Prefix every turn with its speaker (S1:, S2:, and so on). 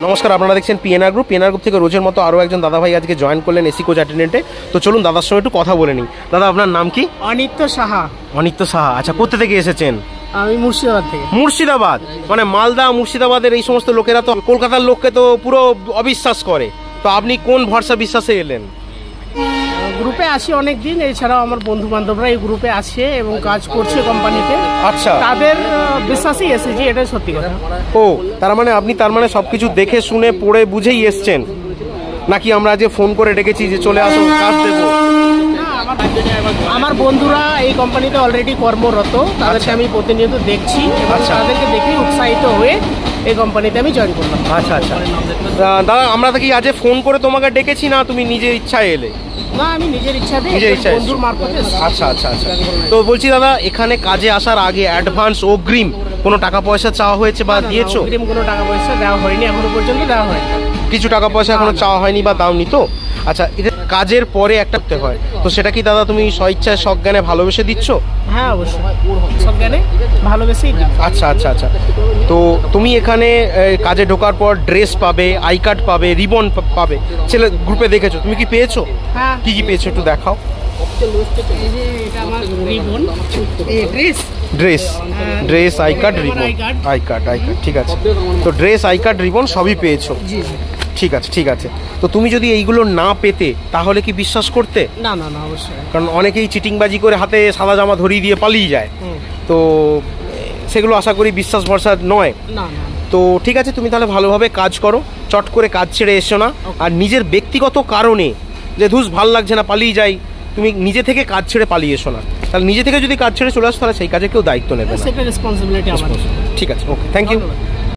S1: নমস্কার, আপনারা দেখছেন পিএনআর গ্রুপ থেকে রোজের মতো আরও একজন দাদা ভাই আজকে জয়েন করলেন এসি কোচ অ্যাটেন্ডেন্টে। তো চলুন দাদার সঙ্গে একটু কথা বলে নিই। দাদা, আপনার নাম কি?
S2: অনিত্য সাহা।
S1: অনিত্য সাহা, আচ্ছা। কোথা থেকে এসেছেন?
S2: আমি মুর্শিদাবাদ থেকে।
S1: মুর্শিদাবাদ মানে মালদা, মুর্শিদাবাদের এই সমস্ত লোকেরা তো কলকাতার লোককে তো পুরো অবিশ্বাস করে। তো আপনি কোন ভরসা বিশ্বাসে এলেন?
S2: গ্রুপে আছি অনেক দিন, এছাড়াও আমার বন্ধু বান্ধবরা এই গ্রুপে আছে এবং কাজ করছে কোম্পানিতে।
S1: আচ্ছা,
S2: তাদের বিশ্বাসেই এসেছি, এটাই সত্যি কথা।
S1: ও, তার মানে আপনি সবকিছু দেখে শুনে পড়ে বুঝেই এসছেন, নাকি আমরা যে ফোন করে ডেকেছি যে চলে আসো কাজ দেবো?
S2: আমার বন্ধুরা এই কোম্পানিতে অলরেডি কর্মরত, তাদেরকে আমি প্রতিনিয়ত দেখছি এবং তাদেরকে দেখেই উৎসাহিত হয়ে এই কোম্পানিতে আমি জয়েন করলাম।
S1: আচ্ছা আচ্ছা দাদা, আমরা কি আজ ফোন করে তোমাকে ডেকেছি না তুমি নিজের ইচ্ছায় এলে?
S2: না, আমি নিজের ইচ্ছাতে, বন্ধুর মারফতে।
S1: আচ্ছা আচ্ছা আচ্ছা। তো বলছি দাদা, এখানে কাজে আসার আগে অ্যাডভান্স অগ্রিম কোনো টাকা পয়সা চাওয়া হয়েছে বা দিয়েছো?
S2: অগ্রিম কোনো টাকা পয়সা দেওয়া হয়নি, এখনো পর্যন্ত দেওয়া হয়নি।
S1: কিছু টাকা পয়সা এখনো চাওয়া হয়নি বা দাওনি তো? আচ্ছা, এটা কাজের পরে একটা করতে হয়, তো সেটা কি দাদা তুমি স্বইচ্ছায় সজ্ঞানে ভালোবেসে দিচ্ছ?
S2: হ্যাঁ, অবশ্যই সজ্ঞানে ভালোবেসেই।
S1: আচ্ছা আচ্ছা আচ্ছা। তো তুমি এখানে কাজে ঢোকার পর ড্রেস পাবে, আই কার্ড পাবে, রিবন পাবে। ছেলে গ্রুপে দেখেছো, তুমি কি পেয়েছো?
S2: হ্যাঁ।
S1: কি কি পেয়েছো একটু দেখাও। Dress, I card, ribbon. I card, ঠিক আছে। তো ড্রেস, আই কার্ড, রিবন সবই পেয়েছো? ঠিক আছে ঠিক আছে। তো তুমি যদি এইগুলো না পেতে তাহলে কি বিশ্বাস করতে?
S2: না না না, অবশ্যই।
S1: কারণ অনেকেই চিটিংবাজি করে হাতে সাদা জামা ধরিয়ে দিয়ে পালিয়ে যায়, তো সেগুলো আশা করি বিশ্বাস ভরসা নয়।
S2: না না।
S1: তো ঠিক আছে, তুমি তাহলে ভালোভাবে কাজ করো, চট করে কাজ ছেড়ে এসো না। আর নিজের ব্যক্তিগত কারণে যে ধুস ভাল লাগছে না পালিয়ে যাই, তুমি নিজে থেকে কাজ ছেড়ে পালিয়ে এসো না। তাহলে নিজে থেকে যদি কাজ ছেড়ে চলে আসো তাহলে সেই কাজে কেউ দায়িত্ব নেবে না।
S2: সেটা রেসপন্সিবিলিটি আমার।
S1: ঠিক আছে, ওকে, থ্যাংক ইউ।